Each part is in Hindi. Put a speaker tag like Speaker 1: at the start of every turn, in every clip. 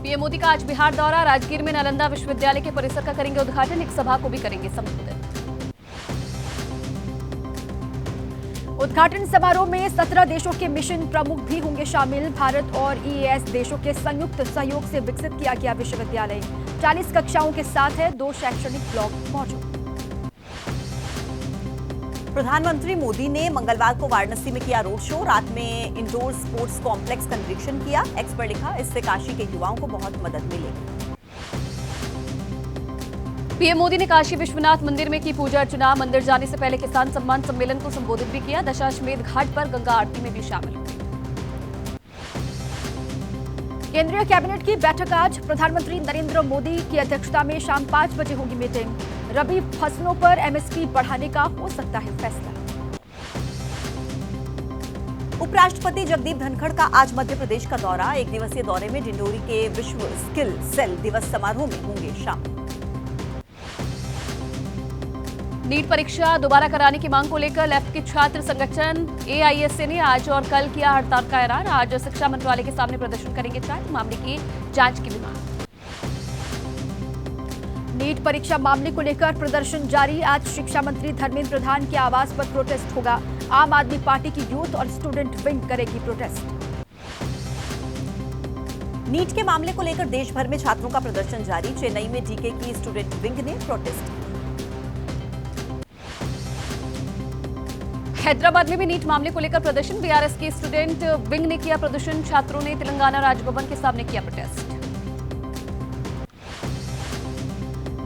Speaker 1: पीएम मोदी का आज बिहार दौरा। राजगीर में नालंदा विश्वविद्यालय के परिसर का करेंगे उद्घाटन। एक सभा को भी करेंगे संबोधित।
Speaker 2: उद्घाटन समारोह में 17 देशों के मिशन प्रमुख भी होंगे शामिल। भारत और ईएएस देशों के संयुक्त सहयोग से विकसित किया गया विश्वविद्यालय 40 कक्षाओं के साथ है। 2 शैक्षणिक ब्लॉक मौजूद।
Speaker 3: प्रधानमंत्री मोदी ने मंगलवार को वाराणसी में किया रोड शो। रात में इंडोर स्पोर्ट्स कॉम्प्लेक्स का निरीक्षण किया। एक्स पर लिखा, इससे काशी के युवाओं को बहुत मदद मिलेगी।
Speaker 1: पीएम मोदी ने काशी विश्वनाथ मंदिर में की पूजा अर्चना। मंदिर जाने से पहले किसान सम्मान सम्मेलन को संबोधित भी किया। दशाश्वमेध घाट पर गंगा आरती में भी शामिल हुए।
Speaker 2: केंद्रीय कैबिनेट की बैठक आज। प्रधानमंत्री नरेंद्र मोदी की अध्यक्षता में शाम 5 बजे होगी मीटिंग। रबी फसलों पर एमएसपी बढ़ाने का हो सकता है फैसला।
Speaker 3: उपराष्ट्रपति जगदीप धनखड़ का आज मध्य प्रदेश का दौरा। 1 दिवसीय दौरे में डिंडोरी के विश्व स्किल सेल दिवस समारोह में होंगे शामिल।
Speaker 1: नीट परीक्षा दोबारा कराने की मांग को लेकर लेफ्ट के छात्र संगठन एआईएसए ने आज और कल किया हड़ताल का ऐलान। आज शिक्षा मंत्रालय के सामने प्रदर्शन करेंगे छात्र। मामले की जांच की भी मांग।
Speaker 2: नीट परीक्षा मामले को लेकर प्रदर्शन जारी। आज शिक्षा मंत्री धर्मेंद्र प्रधान के आवास पर प्रोटेस्ट होगा। आम आदमी पार्टी की यूथ और स्टूडेंट विंग करेगी प्रोटेस्ट।
Speaker 3: नीट के मामले को लेकर देश भर में छात्रों का प्रदर्शन जारी। चेन्नई में डीके की स्टूडेंट विंग ने प्रोटेस्ट।
Speaker 1: हैदराबाद में भी नीट मामले को लेकर प्रदर्शन। बीआरएस की स्टूडेंट विंग ने किया प्रदर्शन। छात्रों ने तेलंगाना राजभवन के सामने किया प्रोटेस्ट।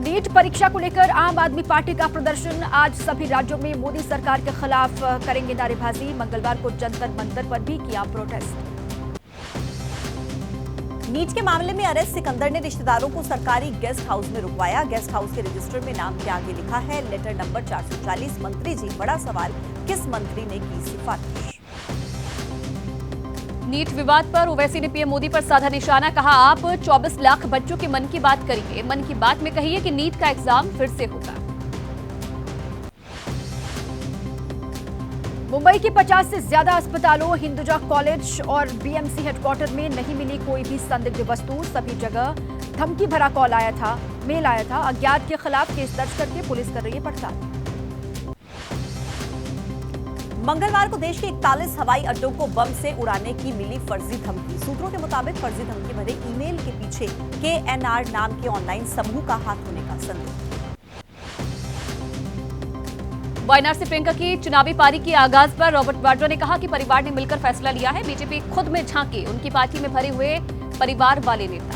Speaker 2: नीट परीक्षा को लेकर आम आदमी पार्टी का प्रदर्शन। आज सभी राज्यों में मोदी सरकार के खिलाफ करेंगे नारेबाजी। मंगलवार को जंतर मंतर पर भी किया प्रोटेस्ट।
Speaker 3: नीट के मामले में अरेस्ट सिकंदर ने रिश्तेदारों को सरकारी गेस्ट हाउस में रुकवाया। गेस्ट हाउस के रजिस्टर में नाम के आगे लिखा है लेटर नंबर 440। मंत्री जी, बड़ा सवाल, किस मंत्री ने की सिफारिश?
Speaker 1: नीट विवाद पर ओवैसी ने पीएम मोदी पर साधा निशाना। कहा, आप 24 लाख बच्चों के मन की बात करिए। मन की बात में कहिए कि नीट का एग्जाम फिर से होगा।
Speaker 2: मुंबई के 50 से ज्यादा अस्पतालों, हिंदुजा कॉलेज और बीएमसी हेडक्वार्टर में नहीं मिली कोई भी संदिग्ध वस्तु। सभी जगह धमकी भरा कॉल आया था, मेल आया था। अज्ञात के खिलाफ केस दर्ज करके पुलिस कर रही है पड़ताल।
Speaker 3: मंगलवार को देश के 41 हवाई अड्डों को बम से उड़ाने की मिली फर्जी धमकी। सूत्रों के मुताबिक फर्जी धमकी भरे ईमेल के पीछे केएनआर नाम के ऑनलाइन समूह का हाथ होने का संदेह।
Speaker 1: वायनाड से प्रियंका की चुनावी पारी के आगाज पर रॉबर्ट वाड्रा ने कहा कि परिवार ने मिलकर फैसला लिया है। बीजेपी खुद में झांके, उनकी पार्टी में भरे हुए परिवार वाले नेता।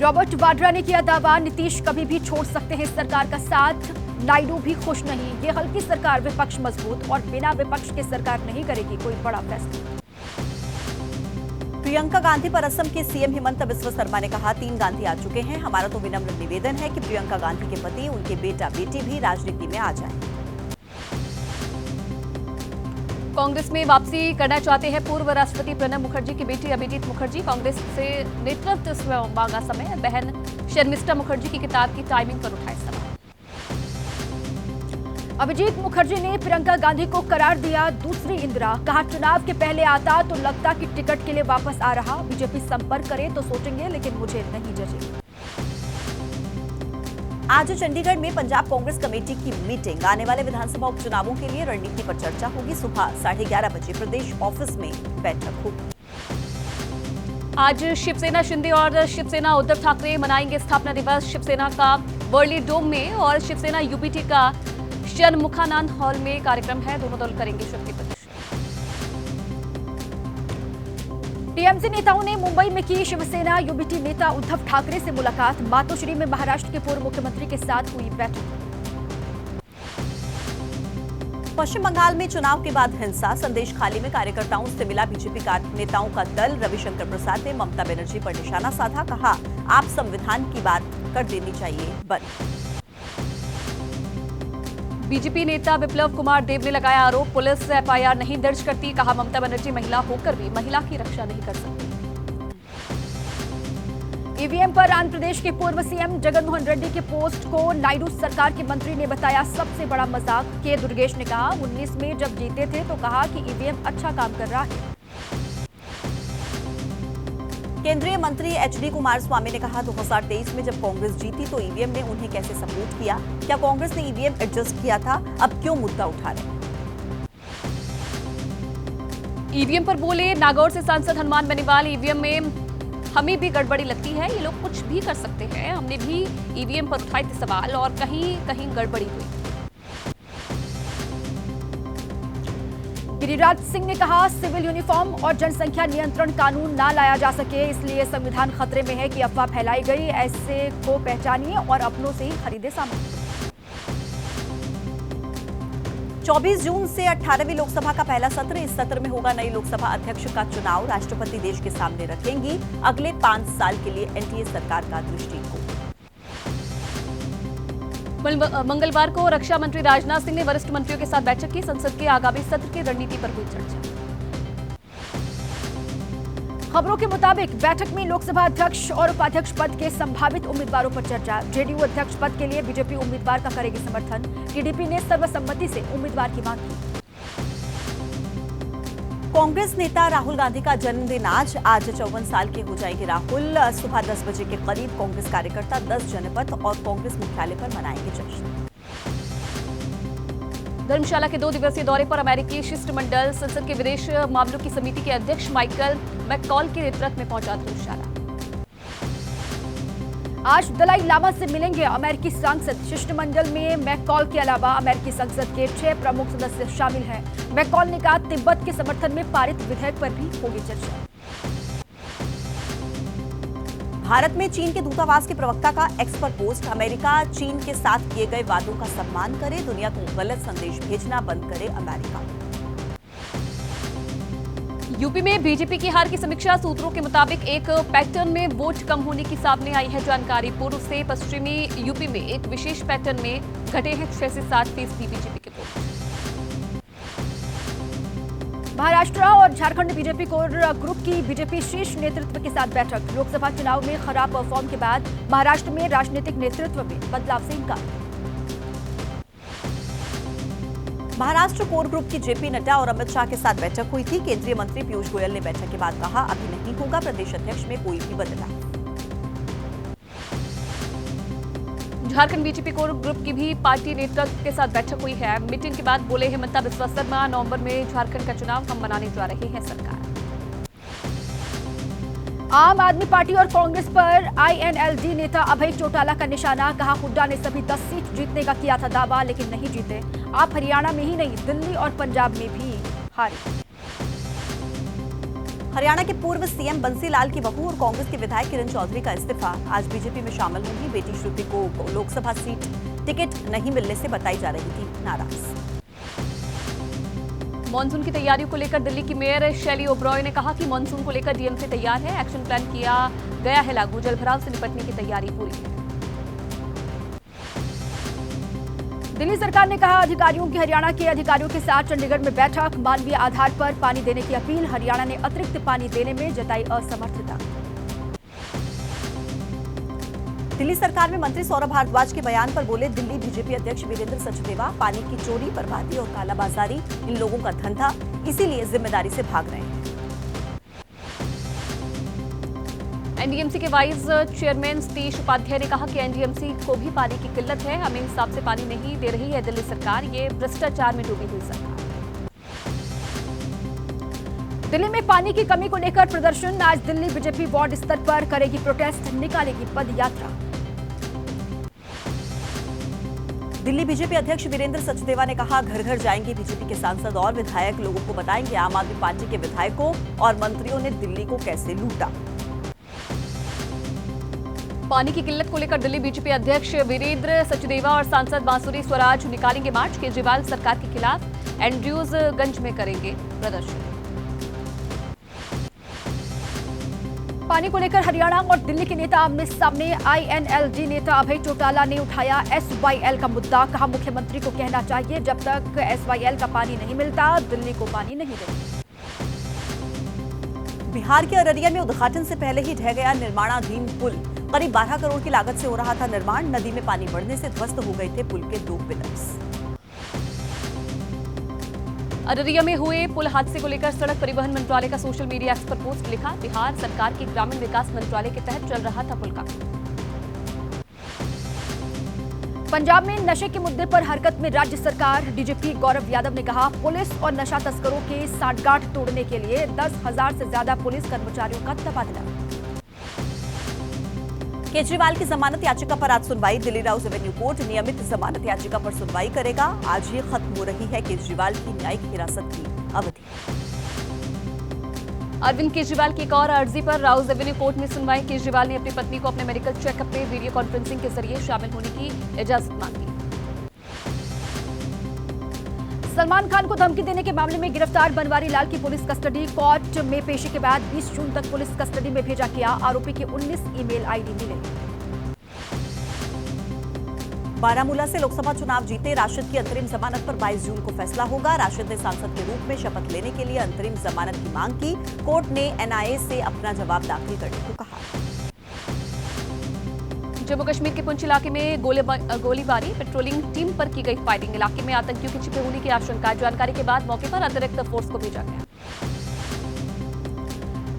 Speaker 2: रॉबर्ट वाड्रा ने किया दावा, नीतीश कभी भी छोड़ सकते हैं सरकार का साथ। नायडू भी खुश नहीं। ये हल्की सरकार, विपक्ष मजबूत और बिना विपक्ष के सरकार नहीं करेगी कोई बड़ा फैसला।
Speaker 3: प्रियंका गांधी पर असम के सीएम हिमंता बिस्वा शर्मा ने कहा, 3 गांधी आ चुके हैं। हमारा तो विनम्र निवेदन है कि प्रियंका गांधी के पति, उनके बेटा बेटी भी राजनीति में आ जाएं।
Speaker 1: कांग्रेस में वापसी करना चाहते हैं पूर्व राष्ट्रपति प्रणब मुखर्जी की बेटी अभिजीत मुखर्जी। कांग्रेस से नेतृत्व मांगा समय। बहन शर्मिष्ठा मुखर्जी की किताब की टाइमिंग पर उठाए सवाल।
Speaker 2: अभिजीत मुखर्जी ने प्रियंका गांधी को करार दिया दूसरी इंदिरा। कहा, चुनाव के पहले आता तो लगता कि टिकट के लिए वापस आ रहा। बीजेपी संपर्क करे तो सोचेंगे, लेकिन मुझे नहीं जचेगा।
Speaker 3: आज चंडीगढ़ में पंजाब कांग्रेस कमेटी की मीटिंग। आने वाले विधानसभा उपचुनावों के लिए रणनीति पर चर्चा होगी। सुबह 11:30 बजे प्रदेश ऑफिस में बैठक होगी।
Speaker 1: आज शिवसेना शिंदे और शिवसेना उद्धव ठाकरे मनाएंगे स्थापना दिवस। शिवसेना का वर्ली डोम में और शिवसेना यूपीटी का षणमुखानंद हॉल में कार्यक्रम है। दोनों दल करेंगे शक्ति प्रदर्शन।
Speaker 2: टीएमसी नेताओं ने मुंबई में की शिवसेना यूबीटी नेता उद्धव ठाकरे से मुलाकात। मातोश्री में महाराष्ट्र के पूर्व मुख्यमंत्री के साथ हुई बैठक।
Speaker 3: पश्चिम बंगाल में चुनाव के बाद हिंसा। संदेश खाली में कार्यकर्ताओं से मिला बीजेपी नेताओं का दल। रविशंकर प्रसाद ने ममता बनर्जी पर निशाना साधा। कहा, आप संविधान की बात कर देनी चाहिए बंद।
Speaker 1: बीजेपी नेता विप्लव कुमार देव ने लगाया आरोप, पुलिस एफआईआर नहीं दर्ज करती। कहा, ममता बनर्जी महिला होकर भी महिला की रक्षा नहीं कर सकती।
Speaker 2: ईवीएम पर आंध्र प्रदेश के पूर्व सीएम जगनमोहन रेड्डी के पोस्ट को नायडू सरकार के मंत्री ने बताया सबसे बड़ा मजाक। के दुर्गेश ने कहा, 19 में जब जीते थे तो कहा कि ईवीएम अच्छा काम कर रहा है।
Speaker 3: केंद्रीय मंत्री एचडी कुमारस्वामी ने कहा 2023 में जब कांग्रेस जीती तो ईवीएम ने उन्हें कैसे सपोर्ट किया, क्या कांग्रेस ने ईवीएम एडजस्ट किया था, अब क्यों मुद्दा उठा रहे?
Speaker 1: ईवीएम पर बोले नागौर से सांसद हनुमान बेनीवाल, ईवीएम में हमें भी गड़बड़ी लगती है, ये लोग कुछ भी कर सकते हैं, हमने भी ईवीएम पर उठाए थे सवाल और कहीं कहीं गड़बड़ी हुई।
Speaker 2: गिरिराज सिंह ने कहा सिविल यूनिफॉर्म और जनसंख्या नियंत्रण कानून ना लाया जा सके, इसलिए संविधान खतरे में है कि अफवाह फैलाई गई, ऐसे को पहचानिए और अपनों से ही खरीदे सामान।
Speaker 3: 24 जून से 18वीं लोकसभा का पहला सत्र, इस सत्र में होगा नई लोकसभा अध्यक्ष का चुनाव। राष्ट्रपति देश के सामने रखेंगी अगले 5 साल के लिए एनडीए सरकार का दृष्टिकोण।
Speaker 1: मंगलवार को रक्षा मंत्री राजनाथ सिंह ने वरिष्ठ मंत्रियों के साथ बैठक की, संसद के आगामी सत्र की रणनीति पर हुई चर्चा।
Speaker 2: खबरों के मुताबिक बैठक में लोकसभा अध्यक्ष और उपाध्यक्ष पद के संभावित उम्मीदवारों पर चर्चा। जेडीयू अध्यक्ष पद के लिए बीजेपी उम्मीदवार का करेगी समर्थन। टीडीपी ने सर्वसम्मति से उम्मीदवार की मांग की।
Speaker 3: कांग्रेस नेता राहुल गांधी का जन्मदिन आज 54 साल के हो जाएंगे राहुल। सुबह 10 बजे के करीब कांग्रेस कार्यकर्ता 10 जनपथ और कांग्रेस मुख्यालय पर मनाएंगे जश्न।
Speaker 1: धर्मशाला के 2 दिवसीय दौरे पर अमेरिकी शिष्टमंडल संसद के विदेश मामलों की समिति के अध्यक्ष माइकल मैककॉल के नेतृत्व में पहुंचा धर्मशाला।
Speaker 2: आज दलाई लामा से मिलेंगे अमेरिकी सांसद। शिष्टमंडल में मैककॉल के अलावा अमेरिकी संसद के 6 प्रमुख सदस्य शामिल हैं। मैककॉल ने कहा तिब्बत के समर्थन में पारित विधेयक पर भी होगी चर्चा।
Speaker 3: भारत में चीन के दूतावास के प्रवक्ता का एक्स पर पोस्ट, अमेरिका चीन के साथ किए गए वादों का सम्मान करे, दुनिया को गलत संदेश भेजना बंद करे अमेरिका।
Speaker 1: यूपी में बीजेपी की हार की समीक्षा, सूत्रों के मुताबिक एक पैटर्न में वोट कम होने की सामने आई है जानकारी। पूर्व से पश्चिमी यूपी में एक विशेष पैटर्न में घटे हैं 6 से 7% बीजेपी के वोट।
Speaker 2: महाराष्ट्र और झारखंड बीजेपी कोर ग्रुप की बीजेपी शीर्ष नेतृत्व के साथ बैठक। लोकसभा चुनाव में खराब परफॉर्म के बाद महाराष्ट्र में राजनीतिक नेतृत्व में बदलाव से इनकार।
Speaker 3: महाराष्ट्र कोर ग्रुप की जेपी नड्डा और अमित शाह के साथ बैठक हुई थी। केंद्रीय मंत्री पीयूष गोयल ने बैठक के बाद कहा अभी नहीं होगा प्रदेश अध्यक्ष में कोई भी बदलाव।
Speaker 1: झारखंड बीजेपी कोर ग्रुप की भी पार्टी नेतृत्व के साथ बैठक हुई है। मीटिंग के बाद बोले हेमंता बिस्वा शर्मा, नवंबर में झारखंड का चुनाव हम मनाने जा रहे हैं सरकार।
Speaker 2: आम आदमी पार्टी और कांग्रेस पर आईएनएलडी नेता अभय चौटाला का निशाना। कहा हुड्डा ने सभी 10 सीट जीतने का किया था दावा, लेकिन नहीं जीते। आप हरियाणा में ही नहीं दिल्ली और पंजाब में भी हारे।
Speaker 3: हरियाणा के पूर्व सीएम बंसीलाल की बहू और कांग्रेस के विधायक किरण चौधरी का इस्तीफा, आज बीजेपी में शामिल होंगी। बेटी श्रुति को लोकसभा सीट टिकट नहीं मिलने से बताई जा रही थी नाराज।
Speaker 1: मानसून की तैयारियों को लेकर दिल्ली की मेयर शैली ओब्रॉय ने कहा कि मानसून को लेकर डीएमसी तैयार है, एक्शन प्लान किया गया है लागू, जलभराव से निपटने की तैयारी पूरी है।
Speaker 2: दिल्ली सरकार ने कहा अधिकारियों की हरियाणा के अधिकारियों के साथ चंडीगढ़ में बैठक। मानवीय आधार पर पानी देने की अपील, हरियाणा ने अतिरिक्त पानी देने में जताई असमर्थता।
Speaker 3: दिल्ली सरकार में मंत्री सौरभ भारद्वाज के बयान पर बोले दिल्ली बीजेपी अध्यक्ष वीरेंद्र सचदेवा, पानी की चोरी, बर्बादी और कालाबाजारी इन लोगों का धंधा, इसीलिए जिम्मेदारी से भाग रहे हैं।
Speaker 1: एनडीएमसी के वाइस चेयरमैन सतीश उपाध्याय ने कहा कि एनडीएमसी को भी पानी की किल्लत है, हमें हिसाब से पानी नहीं दे रही है दिल्ली सरकार, ये भ्रष्टाचार में डूबी हुई सरकार।
Speaker 2: दिल्ली में पानी की कमी को लेकर प्रदर्शन, आज दिल्ली बीजेपी वार्ड स्तर पर करेगी प्रोटेस्ट, निकालेगी पद यात्रा।
Speaker 3: दिल्ली बीजेपी अध्यक्ष वीरेंद्र सचदेवा ने कहा घर घर जाएंगे बीजेपी के सांसद और विधायक, लोगों को बताएंगे आम आदमी पार्टी के विधायकों और मंत्रियों ने दिल्ली को कैसे लूटा।
Speaker 1: पानी की किल्लत को लेकर दिल्ली बीजेपी अध्यक्ष वीरेंद्र सचदेवा और सांसद बांसुरी स्वराज निकालेंगे मार्च, केजरीवाल सरकार के खिलाफ एंड्रयूजगंज में करेंगे प्रदर्शन।
Speaker 2: पानी को लेकर हरियाणा और दिल्ली के नेता आमने सामने, आईएनएलडी नेता अभय चौटाला ने उठाया एसवाईएल का मुद्दा। कहा मुख्यमंत्री को कहना चाहिए जब तक एसवाईएल का पानी नहीं मिलता दिल्ली को पानी नहीं देंगे।
Speaker 3: बिहार के अररिया में उद्घाटन से पहले ही ढह गया निर्माणाधीन पुल, करीब 12 करोड़ की लागत से हो रहा था निर्माण, नदी में पानी बढ़ने से ध्वस्त हो गए थे पुल के 2 पिलर्स।
Speaker 1: अररिया में हुए पुल हादसे को लेकर सड़क परिवहन मंत्रालय का सोशल मीडिया एक्स पर पोस्ट लिखा, बिहार सरकार के ग्रामीण विकास मंत्रालय के तहत चल रहा था पुल का।
Speaker 2: पंजाब में नशे के मुद्दे पर हरकत में राज्य सरकार। डीजीपी गौरव यादव ने कहा, पुलिस और नशा तस्करों के सांठगांठ तोड़ने के लिए 10,000 से ज्यादा पुलिस कर्मचारियों का तबादला।
Speaker 3: केजरीवाल की जमानत याचिका पर आज सुनवाई। दिल्ली राउस एवेन्यू कोर्ट नियमित जमानत याचिका पर सुनवाई करेगा। आज ही खत्म हो रही है केजरीवाल की न्यायिक हिरासत की अवधि।
Speaker 1: अरविंद केजरीवाल की एक और अर्जी पर राउस एवेन्यू कोर्ट में सुनवाई। केजरीवाल ने अपनी पत्नी को अपने मेडिकल चेकअप में वीडियो कॉन्फ्रेंसिंग के जरिए शामिल होने की इजाजत मांगी।
Speaker 2: सलमान खान को धमकी देने के मामले में गिरफ्तार बनवारी लाल की पुलिस कस्टडी। कोर्ट में पेशी के बाद 20 जून तक पुलिस कस्टडी में भेजा गया। आरोपी के 19 ईमेल आईडी मिले।
Speaker 3: बारामूला से लोकसभा चुनाव जीते राशिद की अंतरिम जमानत पर 22 जून को फैसला होगा। राशिद ने सांसद के रूप में शपथ लेने के लिए अंतरिम जमानत की मांग की। कोर्ट ने एनआईए से अपना जवाब दाखिल करने को कहा।
Speaker 1: जम्मू कश्मीर के पुंछ इलाके में गोलीबारी, पेट्रोलिंग टीम पर की गई फायरिंग। इलाके में आतंकियों के छिपे होने की आशंका। जानकारी के बाद मौके पर अतिरिक्त फोर्स को भेजा गया।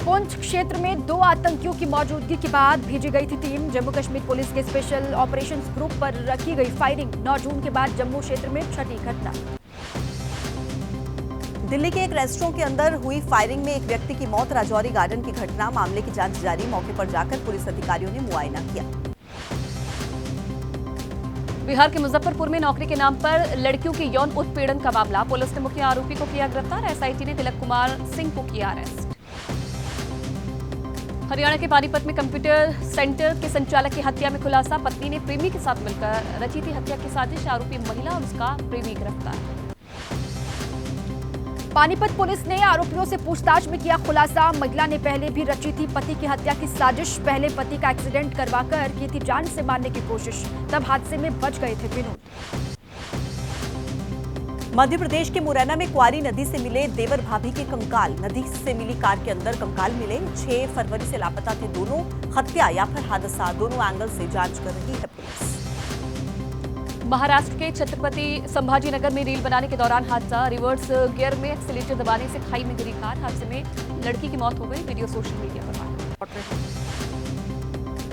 Speaker 2: पुंछ क्षेत्र में 2 आतंकियों की मौजूदगी के बाद भेजी गई थी टीम। जम्मू कश्मीर पुलिस के स्पेशल ऑपरेशंस ग्रुप पर की गई फायरिंग। 9 जून के बाद जम्मू क्षेत्र में छठी घटना।
Speaker 3: दिल्ली के एक रेस्टोरेंट के अंदर हुई फायरिंग में एक व्यक्ति की मौत। राजौरी गार्डन की घटना। मामले की जांच जारी। मौके पर जाकर पुलिस अधिकारियों ने मुआयना किया।
Speaker 1: बिहार के मुजफ्फरपुर में नौकरी के नाम पर लड़कियों के यौन उत्पीड़न का मामला। पुलिस ने मुख्य आरोपी को किया गिरफ्तार। एसआईटी ने तिलक कुमार सिंह को किया अरेस्ट। हरियाणा के पानीपत में कंप्यूटर सेंटर के संचालक की हत्या में खुलासा। पत्नी ने प्रेमी के साथ मिलकर रची थी हत्या की साजिश। आरोपी महिला और उसका प्रेमी गिरफ्तार।
Speaker 2: पानीपत पुलिस ने आरोपियों से पूछताछ में किया खुलासा। महिला ने पहले भी रची थी पति की हत्या की साजिश। पहले पति का एक्सीडेंट करवाकर की थी जान से मारने की कोशिश, तब हादसे में बच गए थे विनोद।
Speaker 3: मध्य प्रदेश के मुरैना में क्वारी नदी से मिले देवर भाभी के कंकाल। नदी से मिली कार के अंदर कंकाल मिले। 6 फरवरी से लापता थे दोनों। हत्या या फिर हादसा, दोनों एंगल से जांच कर रही है पुलिस।
Speaker 1: महाराष्ट्र के छत्रपति संभाजीनगर में रील बनाने के दौरान हादसा। रिवर्स गियर में एक्सीलेटर दबाने से खाई में गिरी कार। हादसे में लड़की की मौत हो गई। वीडियो सोशल मीडिया पर वायरल।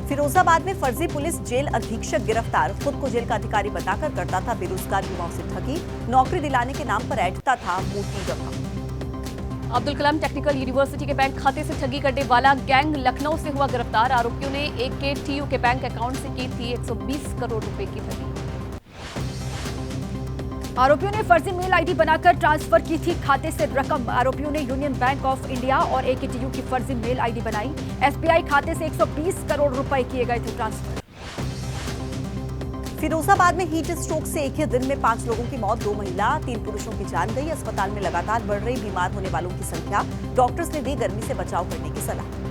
Speaker 3: फिरोजाबाद में फर्जी पुलिस जेल अधीक्षक गिरफ्तार। खुद को जेल का अधिकारी बताकर करता था बेरोजगार युवाओं से ठगी। नौकरी दिलाने के नाम पर ऐंठता था मोटी रकम।
Speaker 1: अब्दुल कलाम टेक्निकल यूनिवर्सिटी के बैंक खाते से ठगी करने वाला गैंग लखनऊ से हुआ गिरफ्तार। आरोपियों ने एक के टीयू के बैंक अकाउंट से की थी 120 करोड़ रुपए की ठगी।
Speaker 2: आरोपियों ने फर्जी मेल आईडी बनाकर ट्रांसफर की थी खाते से रकम। आरोपियों ने यूनियन बैंक ऑफ इंडिया और एकेटीयू की फर्जी मेल आईडी बनाई। एसबीआई खाते से 120 करोड़ रुपए किए गए थे ट्रांसफर।
Speaker 3: फिरोजाबाद में हीट स्ट्रोक से एक ही दिन में 5 लोगों की मौत, 2 महिला 3 पुरुषों की जान गई। अस्पताल में लगातार बढ़ रही बीमार होने वालों की संख्या। डॉक्टर्स ने दी गर्मी से बचाव करने की सलाह।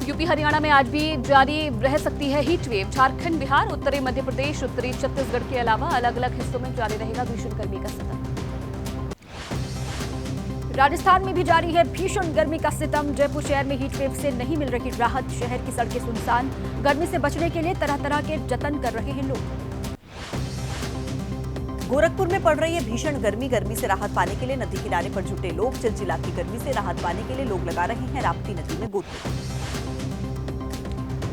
Speaker 1: यूपी हरियाणा में आज भी जारी रह सकती है हीट वेव। झारखंड, बिहार, उत्तरी मध्य प्रदेश, उत्तरी छत्तीसगढ़ के अलावा अलग अलग हिस्सों में जारी रहेगा भीषण गर्मी का सितम।
Speaker 2: राजस्थान में भी जारी है भीषण गर्मी का सितम। जयपुर शहर में हीट वेव से नहीं मिल रही राहत। शहर की सड़कें सुनसान। गर्मी से बचने के लिए तरह तरह के जतन कर रहे हैं लोग।
Speaker 3: गोरखपुर में पड़ रही है भीषण गर्मी। गर्मी से राहत पाने के लिए नदी किनारे पर जुटे लोग। चिलचिलाती गर्मी से राहत पाने के लिए लोग लगा रहे हैं राप्ती नदी में गोते।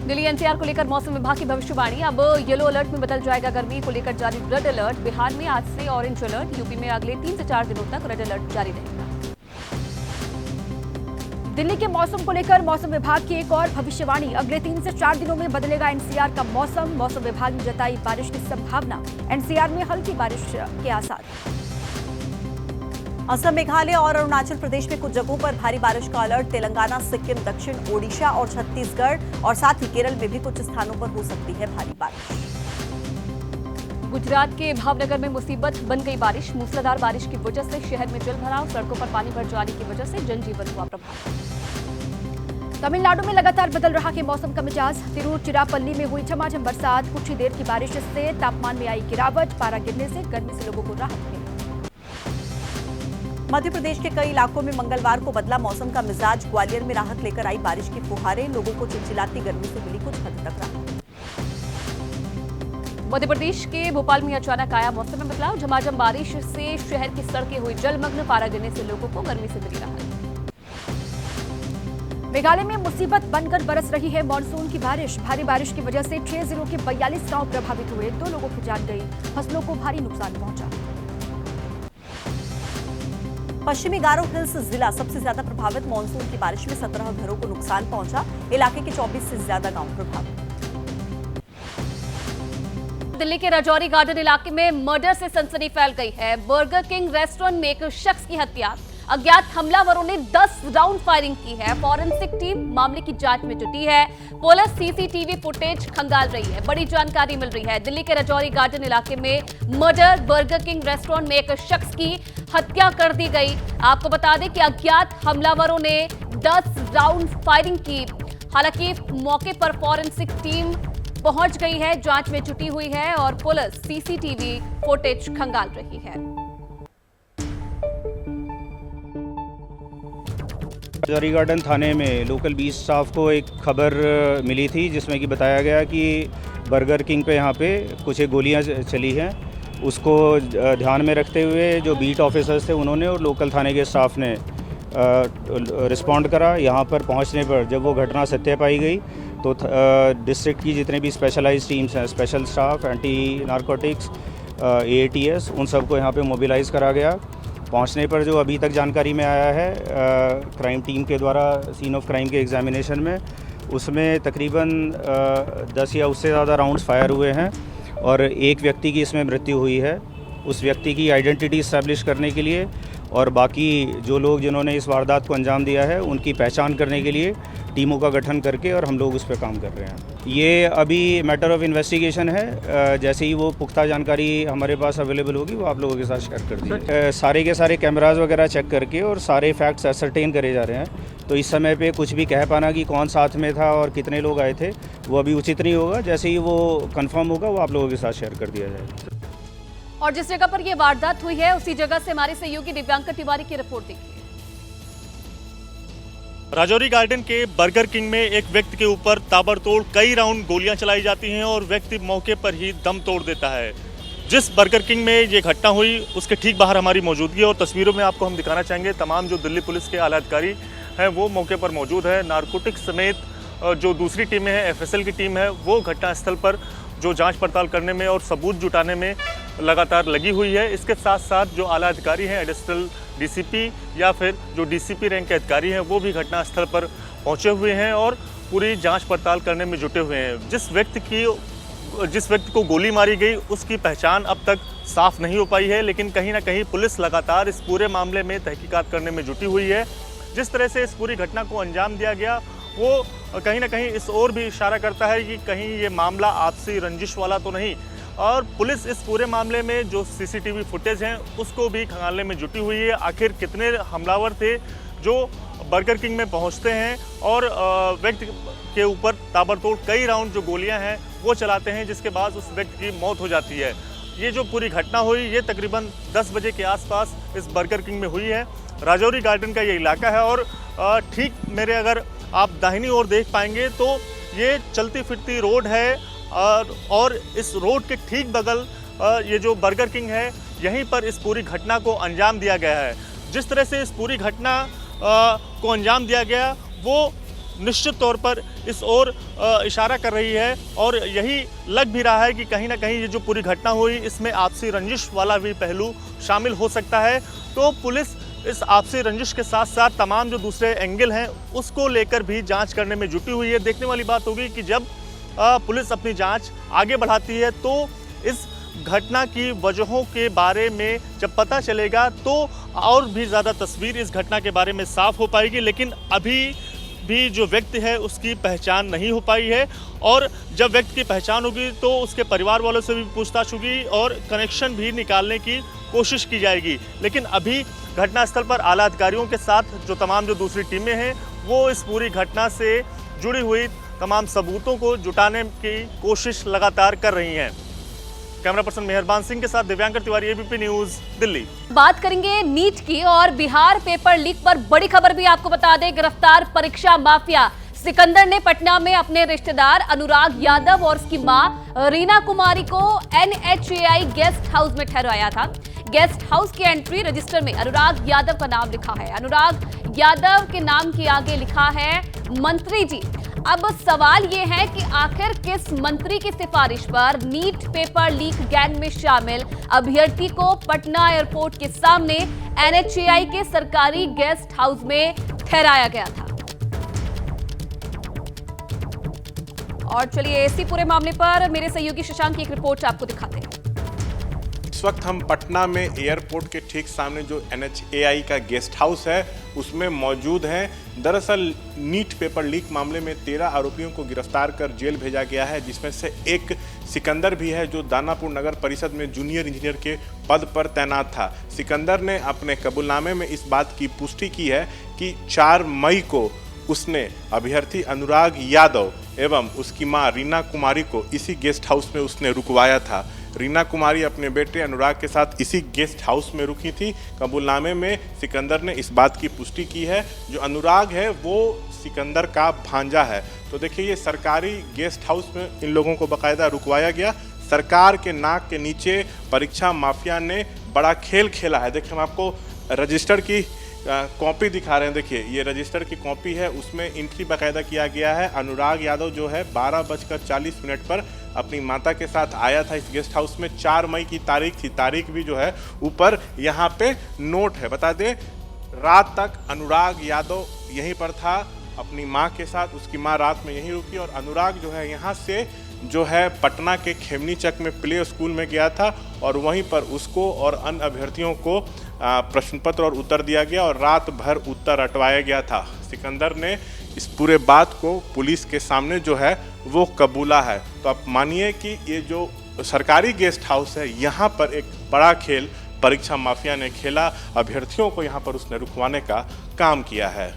Speaker 1: दिल्ली एनसीआर को लेकर मौसम विभाग की भविष्यवाणी। अब येलो अलर्ट में बदल जाएगा गर्मी को लेकर जारी रेड अलर्ट। बिहार में आज से ऑरेंज अलर्ट। यूपी में अगले 3 से 4 दिनों तक रेड अलर्ट जारी रहेगा।
Speaker 2: दिल्ली के मौसम को लेकर मौसम विभाग की एक और भविष्यवाणी। अगले 3 से 4 दिनों में बदलेगा एनसीआर का मौसम। मौसम विभाग ने जताई बारिश की संभावना। एनसीआर में हल्की बारिश के आसार।
Speaker 3: असम, मेघालय और अरुणाचल प्रदेश में कुछ जगहों पर भारी बारिश का अलर्ट। तेलंगाना, सिक्किम, दक्षिण ओडिशा और छत्तीसगढ़ और साथ ही केरल में भी कुछ स्थानों पर हो सकती है भारी बारिश।
Speaker 1: गुजरात के भावनगर में मुसीबत बन गई बारिश। मूसलाधार बारिश की वजह से शहर में जल भराव। सड़कों पर पानी भर जाने की वजह से जनजीवन हुआ प्रभावित।
Speaker 2: तमिलनाडु में लगातार बदल रहा है मौसम का मिजाज। तिरुचिरापल्ली में हुई झमाझम बरसात। कुछ ही देर की बारिश से तापमान में आई गिरावट। पारा गिरने से गर्मी से लोगों को राहत मिली।
Speaker 3: मध्य प्रदेश के कई इलाकों में मंगलवार को बदला मौसम का मिजाज। ग्वालियर में राहत लेकर आई बारिश की फुहारें। लोगों को चिलचिलाती गर्मी से मिली कुछ हद तक राहत।
Speaker 1: मध्य प्रदेश के भोपाल में अचानक आया मौसम में बदलाव। झमाझम बारिश से शहर की सड़कें हुई जलमग्न। पारा गिरने से लोगों को गर्मी से मिली राहत।
Speaker 2: मेघालय में मुसीबत बनकर बरस रही है मानसून की बारिश। भारी बारिश की वजह से 6 जिलों के 42 गांव प्रभावित हुए। 2 लोगों की जान गई। फसलों को भारी नुकसान पहुंचा।
Speaker 3: पश्चिमी गारो हिल्स जिला सबसे ज्यादा प्रभावित। मानसून की बारिश में 17 घरों को नुकसान पहुंचा। इलाके के 24 से ज्यादा गांव प्रभावित।
Speaker 1: दिल्ली के राजौरी गार्डन इलाके में मर्डर से सनसनी फैल गई है। बर्गर किंग रेस्टोरेंट में एक शख्स की हत्या। अज्ञात हमलावरों ने 10 राउंड फायरिंग की है। फॉरेंसिक टीम मामले की जांच में जुटी है। पुलिस सीसीटीवी फुटेज खंगाल रही है। बड़ी जानकारी मिल रही है। दिल्ली के राजौरी गार्डन इलाके में मर्डर। बर्गर किंग रेस्टोरेंट में एक शख्स की हत्या कर दी गई। आपको बता दें कि अज्ञात हमलावरों ने 10 राउंड फायरिंग की। हालांकि मौके पर फॉरेंसिक टीम पहुंच गई है, जांच में जुटी हुई है और पुलिस सीसीटीवी फुटेज खंगाल रही है।
Speaker 4: राजौरी गार्डन थाने में लोकल 20 स्टाफ को एक खबर मिली थी जिसमें कि बताया गया कि बर्गर किंग पे यहाँ पे कुछ एक गोलियाँ चली हैं। उसको ध्यान में रखते हुए जो बीट ऑफिसर्स थे उन्होंने और लोकल थाने के स्टाफ ने रिस्पॉन्ड करा। यहाँ पर पहुँचने पर जब वो घटना सत्य पाई गई तो डिस्ट्रिक्ट की जितने भी स्पेशलाइज्ड टीम्स हैं, special staff, anti narcotics, AATS, उन सबको यहाँ पे मोबिलाइज़ करा गया। पहुंचने पर जो अभी तक जानकारी में आया है क्राइम टीम के द्वारा सीन ऑफ क्राइम के एग्जामिनेशन में, उसमें तकरीबन 10 या उससे ज़्यादा राउंड्स फायर हुए हैं और एक व्यक्ति की इसमें मृत्यु हुई है। उस व्यक्ति की आइडेंटिटी इस्टेब्लिश करने के लिए और बाकी जो लोग जिन्होंने इस वारदात को अंजाम दिया है उनकी पहचान करने के लिए टीमों का गठन करके और हम लोग उस पर काम कर रहे हैं। ये अभी मैटर ऑफ इन्वेस्टिगेशन है। जैसे ही वो पुख्ता जानकारी हमारे पास अवेलेबल होगी वो आप लोगों के साथ शेयर कर दी। सारे के सारे कैमराज वगैरह चेक करके और सारे फैक्ट्स असरटेन करे जा रहे हैं। तो इस समय पे कुछ भी कह पाना कि कौन साथ में था और कितने लोग आए थे वो अभी उचित नहीं होगा। जैसे ही वो कंफर्म होगा वो आप लोगों के साथ शेयर कर दिया जाएगा।
Speaker 1: और जिस जगह पर यह वारदात हुई है उसी जगह से हमारे सहयोगी दिव्यांकर तिवारी की रिपोर्ट देखिए।
Speaker 5: राजौरी गार्डन के बर्गर किंग में एक व्यक्ति के ऊपर ताबड़तोड़ कई राउंड गोलियां चलाई जाती हैं और व्यक्ति मौके पर ही दम तोड़ देता है। जिस बर्गर किंग में ये घटना हुई उसके ठीक बाहर हमारी मौजूदगी और तस्वीरों में आपको हम दिखाना चाहेंगे। तमाम जो दिल्ली पुलिस के आला अधिकारी हैं वो मौके पर मौजूद है। नारकोटिक्स समेत जो दूसरी टीमें हैं, FSL की टीम है, वो घटनास्थल पर जो जांच पड़ताल करने में और सबूत जुटाने में लगातार लगी हुई है। इसके साथ साथ जो आला अधिकारी हैं, एडिशनल DCP या फिर जो DCP रैंक के अधिकारी हैं वो भी घटनास्थल पर पहुंचे हुए हैं और पूरी जांच पड़ताल करने में जुटे हुए हैं। जिस व्यक्ति को गोली मारी गई उसकी पहचान अब तक साफ नहीं हो पाई है, लेकिन कहीं ना कहीं पुलिस लगातार इस पूरे मामले में तहकीकात करने में जुटी हुई है। जिस तरह से इस पूरी घटना को अंजाम दिया गया वो कहीं ना कहीं इस ओर भी इशारा करता है कि कहीं ये मामला आपसी रंजिश वाला तो नहीं। और पुलिस इस पूरे मामले में जो CCTV फुटेज हैं उसको भी खंगालने में जुटी हुई है। आखिर कितने हमलावर थे जो बर्गर किंग में पहुंचते हैं और व्यक्ति के ऊपर ताबड़तोड़ कई राउंड जो गोलियां हैं वो चलाते हैं, जिसके बाद उस व्यक्ति की मौत हो जाती है। ये जो पूरी घटना हुई ये तकरीबन 10 बजे के आसपास इस बर्गर किंग में हुई है। राजौरी गार्डन का ये इलाका है और ठीक मेरे अगर आप दाहिनी ओर देख पाएंगे तो ये चलती फिरती रोड है और इस रोड के ठीक बगल ये जो बर्गर किंग है यहीं पर इस पूरी घटना को अंजाम दिया गया है। जिस तरह से इस पूरी घटना को अंजाम दिया गया वो निश्चित तौर पर इस ओर इशारा कर रही है और यही लग भी रहा है कि कहीं ना कहीं ये जो पूरी घटना हुई इसमें आपसी रंजिश वाला भी पहलू शामिल हो सकता है। तो पुलिस इस आपसी रंजिश के साथ साथ तमाम जो दूसरे एंगल हैं उसको लेकर भी जांच करने में जुटी हुई है। देखने वाली बात होगी कि जब पुलिस अपनी जांच आगे बढ़ाती है तो इस घटना की वजहों के बारे में जब पता चलेगा तो और भी ज़्यादा तस्वीर इस घटना के बारे में साफ हो पाएगी। लेकिन अभी भी जो व्यक्ति है उसकी पहचान नहीं हो पाई है और जब व्यक्ति की पहचान होगी तो उसके परिवार वालों से भी पूछताछ होगी और कनेक्शन भी निकालने की कोशिश की जाएगी। लेकिन अभी घटनास्थल पर आला अधिकारियों के साथ जो तमाम जो दूसरी टीमें हैं वो इस पूरी घटना से जुड़ी हुई तमाम सबूतों को जुटाने की कोशिश लगातार कर रही हैं। कैमरा पर्सन मेहरबान सिंह के साथ दिव्यांकर तिवारी, ABP न्यूज़, दिल्ली।
Speaker 1: बात करेंगे नीट की और बिहार पेपर लीक पर बड़ी खबर भी आपको बता दें। गिरफ्तार परीक्षा माफिया सिकंदर ने पटना में अपने रिश्तेदार अनुराग यादव और उसकी मां रीना कुमारी को NHAI गेस्ट हाउस में ठहराया था। गेस्ट हाउस की एंट्री रजिस्टर में अनुराग यादव का नाम लिखा है। अनुराग यादव के नाम के आगे लिखा है मंत्री जी। अब सवाल ये है कि आखिर किस मंत्री की सिफारिश पर नीट पेपर लीक गैंग में शामिल अभ्यर्थी को पटना एयरपोर्ट के सामने NHAI के सरकारी गेस्ट हाउस में ठहराया गया था। और चलिए इसी पूरे मामले पर मेरे सहयोगी शशांक की एक रिपोर्ट आपको दिखाते हैं।
Speaker 6: इस वक्त हम पटना में एयरपोर्ट के ठीक सामने जो NHAI का गेस्ट हाउस है उसमें मौजूद हैं। दरअसल नीट पेपर लीक मामले में 13 आरोपियों को गिरफ्तार कर जेल भेजा गया है, जिसमें से एक सिकंदर भी है जो दानापुर नगर परिषद में जूनियर इंजीनियर के पद पर तैनात था। सिकंदर ने अपने कबूलनामे में इस बात की पुष्टि की है कि 4 मई को उसने अभ्यर्थी अनुराग यादव एवं उसकी मां रीना कुमारी को इसी गेस्ट हाउस में उसने रुकवाया था। रीना कुमारी अपने बेटे अनुराग के साथ इसी गेस्ट हाउस में रुकी थी। कबूलनामे में सिकंदर ने इस बात की पुष्टि की है। जो अनुराग है वो सिकंदर का भांजा है। तो देखिए ये सरकारी गेस्ट हाउस में इन लोगों को बाकायदा रुकवाया गया। सरकार के नाक के नीचे परीक्षा माफिया ने बड़ा खेल खेला है। देखिए हम आपको रजिस्टर की कॉपी दिखा रहे हैं। देखिए ये रजिस्टर की कॉपी है, उसमें एंट्री बाकायदा किया गया है। अनुराग यादव जो है 12:40 पर अपनी माता के साथ आया था इस गेस्ट हाउस में। 4 मई की तारीख थी। तारीख भी जो है ऊपर यहाँ पे नोट है। बता दें रात तक अनुराग यादव यहीं पर था अपनी माँ के साथ। उसकी माँ रात में यहीं रुकी और अनुराग जो है यहाँ से जो है पटना के खेमनीचक में प्ले स्कूल में गया था और वहीं पर उसको और अन्य अभ्यर्थियों को प्रश्न पत्र और उत्तर दिया गया और रात भर उत्तर रटवाया गया था। सिकंदर ने इस पूरे बात को पुलिस के सामने जो है वो कबूला है। तो आप मानिए कि ये जो सरकारी गेस्ट हाउस है यहाँ पर एक बड़ा खेल परीक्षा माफिया ने खेला। अभ्यर्थियों को यहाँ पर उसने रुकवाने का काम किया है।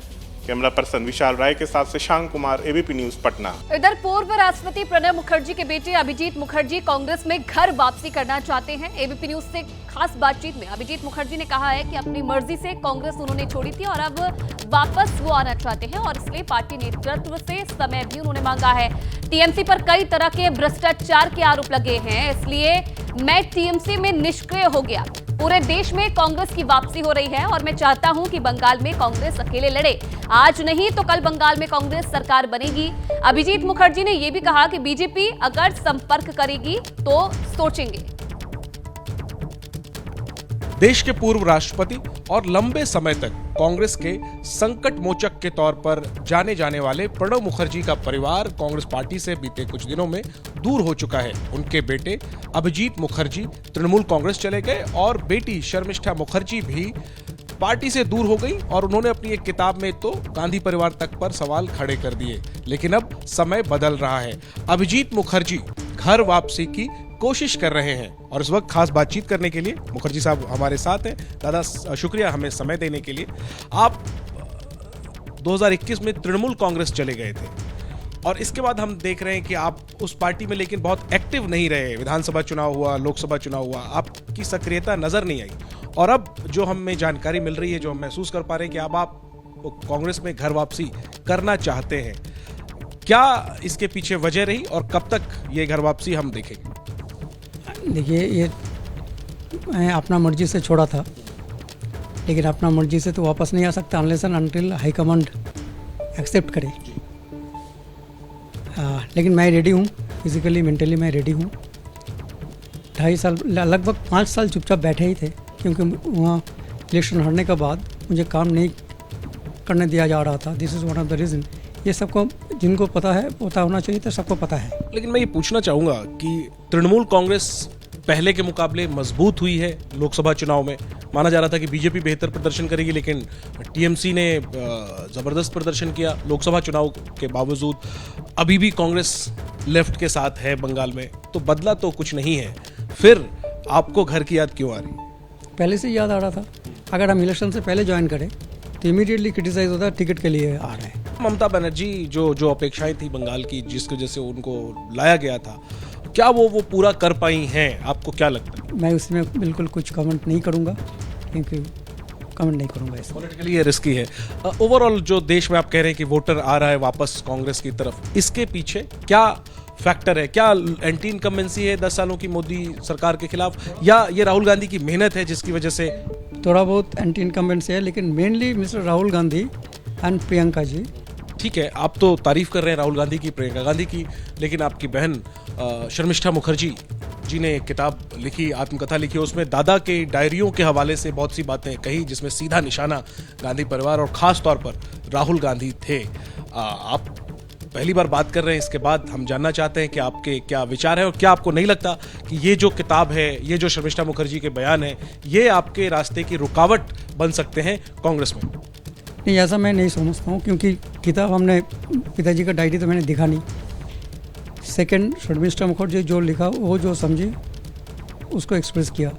Speaker 6: कैमरा पर्सन विशाल राय के साथ शशांक कुमार, ABP न्यूज पटना।
Speaker 1: इधर पूर्व राष्ट्रपति प्रणब मुखर्जी के बेटे अभिजीत मुखर्जी कांग्रेस में घर वापसी करना चाहते हैं। ABP न्यूज से खास बातचीत में अभिजीत मुखर्जी ने कहा है कि अपनी मर्जी से कांग्रेस उन्होंने छोड़ी थी और अब वापस वो आना चाहते हैं और इसलिए पार्टी नेतृत्व से समय भी उन्होंने मांगा है। TMC पर कई तरह के भ्रष्टाचार के आरोप लगे हैं, इसलिए मैं TMC में निष्क्रिय हो गया। पूरे देश में कांग्रेस की वापसी हो रही है और मैं चाहता हूं कि बंगाल में कांग्रेस अकेले लड़े। आज नहीं तो कल बंगाल में कांग्रेस सरकार बनेगी। अभिजीत मुखर्जी ने यह भी कहा कि बीजेपी अगर संपर्क करेगी तो सोचेंगे।
Speaker 7: देश के पूर्व राष्ट्रपति और लंबे समय तक कांग्रेस के संकट मोचक के तौर पर जाने जाने वाले प्रणब मुखर्जी का परिवार कांग्रेस पार्टी से बीते कुछ दिनों में दूर हो चुका है। उनके बेटे अभिजीत मुखर्जी तृणमूल कांग्रेस चले गए और बेटी शर्मिष्ठा मुखर्जी भी पार्टी से दूर हो गई और उन्होंने अपनी एक किताब में तो गांधी परिवार तक पर सवाल खड़े कर दिए। लेकिन अब समय बदल रहा है। अभिजीत मुखर्जी घर वापसी की कोशिश कर रहे हैं और इस वक्त खास बातचीत करने के लिए मुखर्जी साहब हमारे साथ हैं। दादा शुक्रिया हमें समय देने के लिए। आप 2021 में तृणमूल कांग्रेस चले गए थे और इसके बाद हम देख रहे हैं कि आप उस पार्टी में लेकिन बहुत एक्टिव नहीं रहे। विधानसभा चुनाव हुआ, लोकसभा चुनाव हुआ, आपकी सक्रियता नजर नहीं आई और अब जो हमें जानकारी मिल रही है, जो हम महसूस कर पा रहे हैं कि अब आप कांग्रेस में घर वापसी करना चाहते हैं। क्या इसके पीछे वजह रही और कब तक ये घर वापसी हम देखेंगे?
Speaker 8: देखिए, ये मैं अपना मर्जी से छोड़ा था, लेकिन अपना मर्जी से तो वापस नहीं आ सकता unless and until high command accept करे। लेकिन मैं रेडी हूँ, फिजिकली मेंटली मैं रेडी हूँ। 2.5 साल लगभग 5 साल चुपचाप बैठे ही थे क्योंकि वहाँ इलेक्शन हारने के बाद मुझे काम नहीं करने दिया जा रहा था। This is one of the reason. ये सबको जिनको पता है, पता होना चाहिए, तो सबको पता है।
Speaker 7: लेकिन मैं ये पूछना चाहूँगा कि तृणमूल कांग्रेस पहले के मुकाबले मजबूत हुई है। लोकसभा चुनाव में माना जा रहा था कि बीजेपी बेहतर प्रदर्शन करेगी, लेकिन टीएमसी ने ज़बरदस्त प्रदर्शन किया लोकसभा चुनाव के बावजूद। अभी भी कांग्रेस लेफ्ट के साथ है बंगाल में, तो बदला तो कुछ नहीं है। फिर आपको घर की याद क्यों आ रही?
Speaker 8: पहले से याद आ रहा था। अगर हम इलेक्शन से पहले ज्वाइन करें तो इमीडिएटली क्रिटिसाइज होता है टिकट के लिए आ रहे हैं।
Speaker 7: ममता बनर्जी जो अपेक्षाएं थी बंगाल की, जिसकी वजह से उनको लाया गया था, क्या वो पूरा कर पाई हैं? आपको क्या लगता है?
Speaker 8: मैं उसमें बिल्कुल कुछ कमेंट नहीं करूंगा, क्योंकि कमेंट नहीं करूंगा इसमें।
Speaker 7: पॉलिटिकली ये रिस्की है। ओवरऑल जो देश में आप कह रहे हैं कि वोटर आ रहा है वापस कांग्रेस की तरफ, इसके पीछे क्या फैक्टर है? क्या एंटी इनकम्बेंसी है 10 सालों की मोदी सरकार के खिलाफ, या ये राहुल गांधी की मेहनत है जिसकी वजह से?
Speaker 8: थोड़ा बहुत एंटी इनकम्बेंसी है, लेकिन mainly mister Rahul Gandhi and Priyanka ji.
Speaker 7: ठीक है, आप तो तारीफ कर रहे हैं राहुल गांधी की, प्रियंका गांधी की, लेकिन आपकी बहन शर्मिष्ठा मुखर्जी जी ने एक किताब लिखी, आत्मकथा लिखी, उसमें दादा के डायरियों के हवाले से बहुत सी बातें कही जिसमें सीधा निशाना गांधी परिवार और खास तौर पर राहुल गांधी थे। आप पहली बार बात कर रहे हैं, इसके बाद हम जानना चाहते हैं कि आपके क्या विचार हैं और क्या आपको नहीं लगता कि ये जो किताब है, ये जो शर्मिष्ठा मुखर्जी के बयान है, ये आपके रास्ते की रुकावट बन सकते हैं कांग्रेस में?
Speaker 8: नहीं, ऐसा मैं नहीं समझता हूँ, क्योंकि किताब हमने, पिताजी का डायरी तो मैंने दिखा नहीं। सेकंड, शर्मिष्ठा मुखर्जी जो लिखा वो जो समझी उसको एक्सप्रेस किया।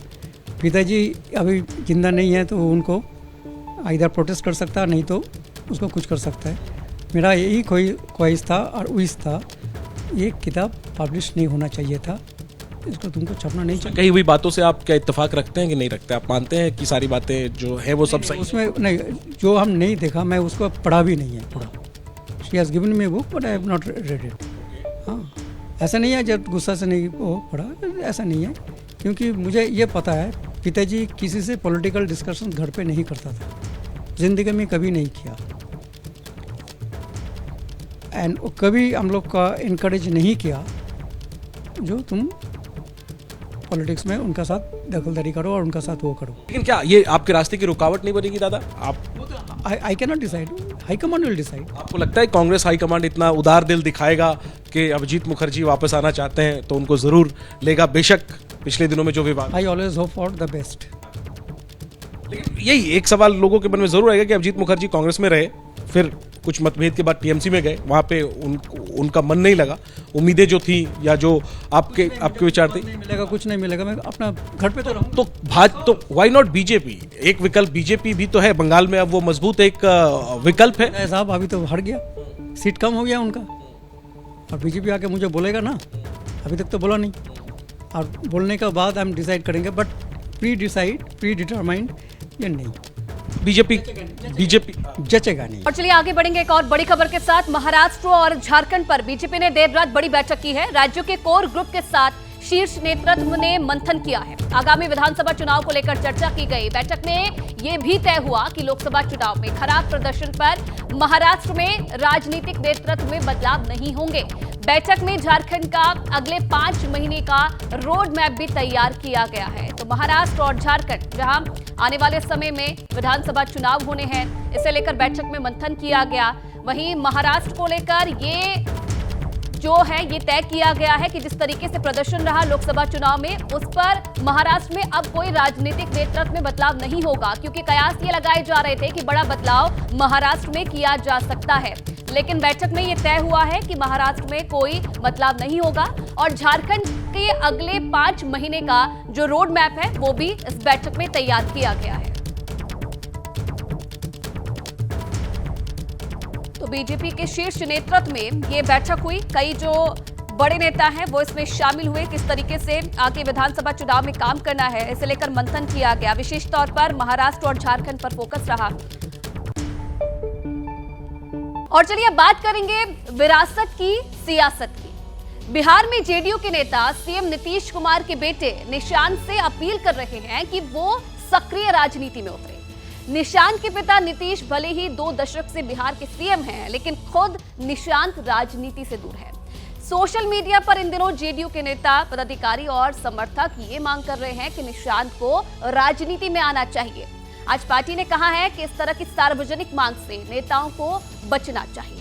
Speaker 8: पिताजी अभी जिंदा नहीं है तो उनको इधर प्रोटेस्ट कर सकता है, नहीं तो उसको कुछ कर सकता है। मेरा यही ख्वाहिश था और विश था, ये किताब पब्लिश नहीं होना चाहिए था, इसको तुमको छपना नहीं चाहिए।
Speaker 7: कही हुई बातों से आप क्या इत्तेफाक रखते हैं कि नहीं रखते? आप मानते हैं कि सारी बातें जो है वो सब सही?
Speaker 8: उसमें नहीं, जो हम नहीं देखा, मैं उसको पढ़ा भी नहीं है पूरा। She has given me book but I have not read it. हाँ, ऐसा नहीं है जब गुस्सा से नहीं वो पढ़ा, ऐसा नहीं है, क्योंकि मुझे ये पता है पिताजी किसी से पॉलिटिकल डिस्कशन घर पे नहीं करता था, ज़िंदगी में कभी नहीं किया, एंड कभी हम लोग का इनकरेज नहीं किया जो तुम पॉलिटिक्स में उनका साथ दखलदारी करो और उनका साथ वो करो।
Speaker 7: लेकिन क्या ये आपके रास्ते की रुकावट नहीं बनेगी दादा? आप
Speaker 8: I can not decide, high command will decide.
Speaker 7: आपको लगता है कांग्रेस हाईकमांड इतना उदार दिल दिखाएगा कि अभिजीत मुखर्जी वापस आना चाहते हैं तो उनको जरूर लेगा? बेशक पिछले दिनों में जो विवाद,
Speaker 8: I always hope for the best.
Speaker 7: लेकिन यही एक सवाल लोगों के मन में जरूर आएगा कि अभिजीत मुखर्जी कांग्रेस में रहे, फिर कुछ मतभेद के बाद टीएमसी में गए, वहां पे उनका मन नहीं लगा, उम्मीदें जो थी या जो आपके विचार थे,
Speaker 8: नहीं मिलेगा, कुछ नहीं मिलेगा, मैं अपना घर पे तो रहूँ।
Speaker 7: तो व्हाई नॉट बीजेपी? एक विकल्प बीजेपी भी तो है बंगाल में, अब वो मजबूत एक विकल्प है।
Speaker 8: साहब अभी तो हट गया, सीट कम हो गया उनका, और बीजेपी आके मुझे बोलेगा ना, अभी तक तो बोला नहीं, और बोलने के बाद हम डिसाइड करेंगे, बट प्री डिटरमाइंड ये नहीं, बीजेपी जचेगा नहीं।
Speaker 1: और चलिए आगे बढ़ेंगे एक और बड़ी खबर के साथ। महाराष्ट्र और झारखंड पर बीजेपी ने देर रात बड़ी बैठक की है। राज्यों के कोर ग्रुप के साथ शीर्ष नेतृत्व ने मंथन किया है। आगामी विधानसभा चुनाव को लेकर चर्चा की गई। बैठक में यह भी तय हुआ कि लोकसभा चुनाव में खराब प्रदर्शन पर महाराष्ट्र में राजनीतिक नेतृत्व में बदलाव नहीं होंगे। बैठक में झारखंड का अगले 5 महीने का रोड मैप भी तैयार किया गया है। तो महाराष्ट्र और झारखंड, जहां आने वाले समय में विधानसभा चुनाव होने हैं, इसे लेकर बैठक में मंथन किया गया। वहीं महाराष्ट्र को लेकर ये जो है ये तय किया गया है कि जिस तरीके से प्रदर्शन रहा लोकसभा चुनाव में, उस पर महाराष्ट्र में अब कोई राजनीतिक नेतृत्व में बदलाव नहीं होगा, क्योंकि कयास ये लगाए जा रहे थे कि बड़ा बदलाव महाराष्ट्र में किया जा सकता है। लेकिन बैठक में यह तय हुआ है कि महाराष्ट्र में कोई बदलाव नहीं होगा और झारखंड के अगले 5 महीने का जो रोड मैप है वो भी इस बैठक में तैयार किया गया है। तो बीजेपी के शीर्ष नेतृत्व में ये बैठक हुई। कई जो बड़े नेता हैं वो इसमें शामिल हुए। किस तरीके से आगे विधानसभा चुनाव में काम करना है, इसे लेकर मंथन किया गया। विशेष तौर पर महाराष्ट्र और झारखंड पर फोकस रहा। और चलिए बात करेंगे विरासत की, सियासत की। बिहार में जेडीयू के नेता सीएम नीतीश कुमार के बेटे निशांत से अपील कर रहे हैं कि वो सक्रिय राजनीति में उतरे। निशांत के पिता नीतीश भले ही 2 दशक से बिहार के सीएम हैं, लेकिन खुद निशांत राजनीति से दूर है। सोशल मीडिया पर इन दिनों जेडीयू के नेता, पदाधिकारी और समर्थक ये मांग कर रहे हैं कि निशांत को राजनीति में आना चाहिए। आज पार्टी ने कहा है कि इस तरह की सार्वजनिक मांग से नेताओं को बचना चाहिए।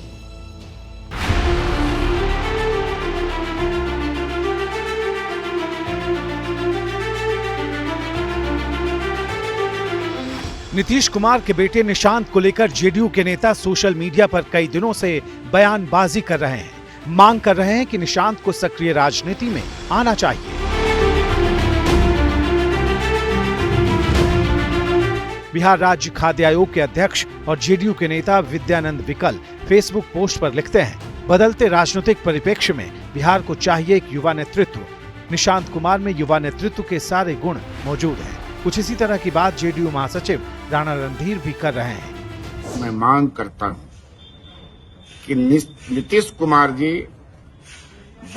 Speaker 9: नीतीश कुमार के बेटे निशांत को लेकर जेडीयू के नेता सोशल मीडिया पर कई दिनों से बयानबाजी कर रहे हैं। मांग कर रहे हैं कि निशांत को सक्रिय राजनीति में आना चाहिए। बिहार राज्य खाद्य आयोग के अध्यक्ष और जेडीयू के नेता विद्यानंद विकल फेसबुक पोस्ट पर लिखते हैं, बदलते राजनीतिक परिप्रेक्ष्य में बिहार को चाहिए एक युवा नेतृत्व। निशांत कुमार में युवा नेतृत्व के सारे गुण मौजूद हैं। कुछ इसी तरह की बात जेडीयू महासचिव राणा रणधीर भी कर रहे हैं।
Speaker 10: मैं मांग करता हूं कि नीतीश कुमार जी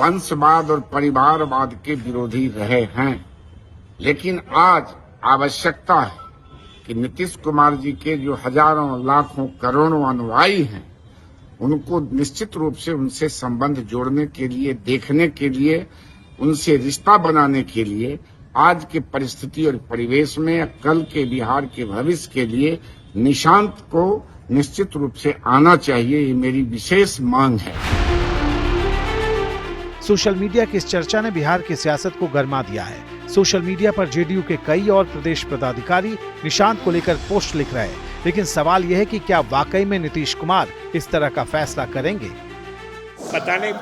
Speaker 10: वंशवाद और परिवारवाद के विरोधी रहे हैं, लेकिन आज आवश्यकता है कि नीतीश कुमार जी के जो हजारों लाखों करोड़ों अनुयायी हैं, उनको निश्चित रूप से उनसे संबंध जोड़ने के लिए, देखने के लिए, उनसे रिश्ता बनाने के लिए आज की परिस्थिति और परिवेश में कल के बिहार के भविष्य के लिए निशांत को निश्चित रूप से आना चाहिए, ये मेरी विशेष मांग है।
Speaker 9: सोशल मीडिया की इस चर्चा ने बिहार की सियासत को गरमा दिया है। सोशल मीडिया पर जेडीयू के कई और प्रदेश पदाधिकारी निशांत को लेकर पोस्ट लिख रहे हैं, लेकिन सवाल यह है कि क्या वाकई में नीतीश कुमार इस तरह का फैसला करेंगे?
Speaker 11: पता नहीं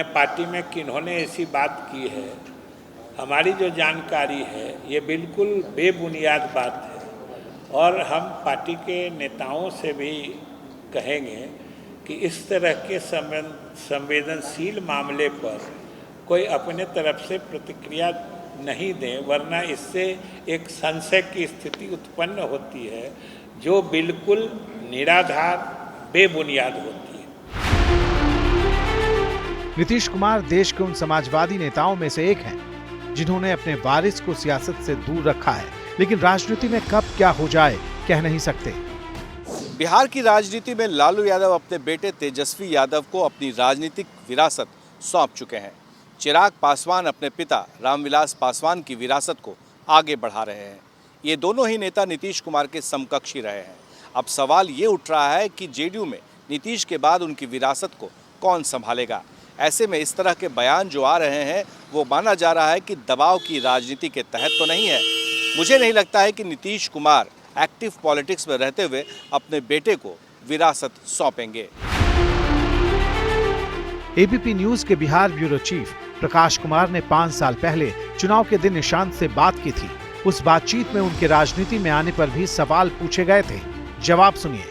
Speaker 11: पार्टी में किन्होंने ऐसी बात की है। हमारी जो जानकारी है ये बिल्कुल बेबुनियाद बात है और हम पार्टी के नेताओं से भी कहेंगे कि इस तरह के संवेदनशील मामले पर कोई अपने तरफ से प्रतिक्रिया नहीं दें, वरना इससे एक संशय की स्थिति उत्पन्न होती है जो बिल्कुल निराधार बेबुनियाद होती है।
Speaker 9: नीतीश कुमार देश के उन समाजवादी नेताओं में से एक हैं जिन्होंने अपने वारिस को सियासत से दूर रखा है, लेकिन राजनीति में कब क्या हो जाए कह नहीं सकते।
Speaker 12: बिहार की राजनीति में लालू यादव अपने बेटे तेजस्वी यादव को अपनी राजनीतिक विरासत सौंप चुके हैं। चिराग पासवान अपने पिता रामविलास पासवान की विरासत को आगे बढ़ा रहे हैं। ये दोनों ही नेता नीतीश कुमार के समकक्षी रहे हैं। अब सवाल ये उठ रहा है कि जेडीयू में नीतीश के बाद उनकी विरासत को कौन संभालेगा। ऐसे में इस तरह के बयान जो आ रहे हैं वो माना जा रहा है कि दबाव की राजनीति के तहत तो नहीं है। मुझे नहीं लगता है कि नीतीश कुमार एक्टिव पॉलिटिक्स में रहते हुए अपने बेटे को विरासत सौंपेंगे।
Speaker 9: एबीपी न्यूज के बिहार ब्यूरो चीफ प्रकाश कुमार ने 5 साल पहले चुनाव के दिन निशांत से बात की थी। उस बातचीत में उनके राजनीति में आने पर भी सवाल पूछे गए थे। जवाब सुनिए।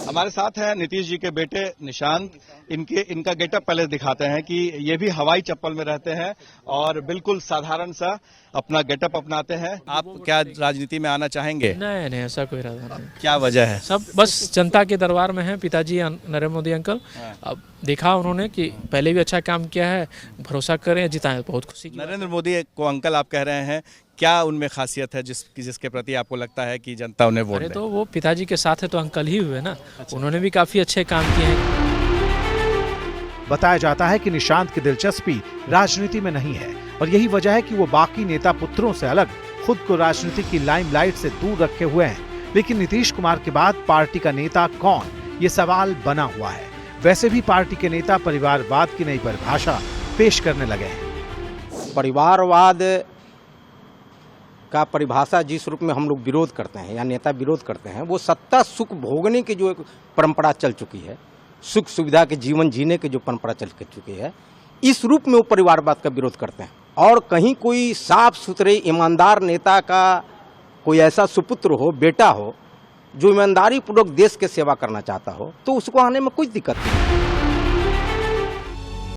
Speaker 12: हमारे साथ हैं नीतीश जी के बेटे निशांत। इनका गेटअप पहले दिखाते हैं कि ये भी हवाई चप्पल में रहते हैं और बिल्कुल साधारण सा अपना गेटअप अपनाते हैं। आप क्या राजनीति में आना चाहेंगे?
Speaker 13: नहीं, ऐसा कोई इरादा नहीं।
Speaker 12: क्या वजह है?
Speaker 13: सब बस जनता के दरबार में है। पिताजी नरेंद्र मोदी अंकल, अब देखा उन्होंने कि पहले भी अच्छा काम किया है, भरोसा करें, जिताएं। बहुत खुशी की।
Speaker 12: नरेंद्र मोदी को अंकल आप कह रहे हैं, क्या उनमें खासियत है जिसके प्रति आपको लगता है कि जनता उन्हें वोट दे?
Speaker 13: तो वो पिताजी के साथ है तो अंकल ही हुए ना। उन्होंने भी काफी अच्छे काम किए हैं।
Speaker 9: बताया जाता है कि निशांत की दिलचस्पी राजनीति में नहीं है और यही वजह है कि वो बाकी नेता पुत्रों से अलग खुद को राजनीति की लाइमलाइट से दूर रखे हुए हैं। लेकिन नीतीश कुमार के बाद पार्टी का नेता कौन, ये सवाल बना हुआ है। वैसे भी पार्टी के नेता परिवारवाद की नई परिभाषा पेश करने लगे हैं।
Speaker 14: परिवारवाद का परिभाषा जिस रूप में हम लोग विरोध करते हैं या नेता विरोध करते हैं, वो सत्ता सुख भोगने की जो एक परंपरा चल चुकी है, सुख सुविधा के जीवन जीने की जो परंपरा चल चुकी है, इस रूप में वो परिवारवाद का विरोध करते हैं। और कहीं कोई साफ सुथरे ईमानदार नेता का कोई ऐसा सुपुत्र हो, बेटा हो, जो ईमानदारी पूर्वक देश की सेवा करना चाहता हो, तो उसको आने में कोई दिक्कत नहीं।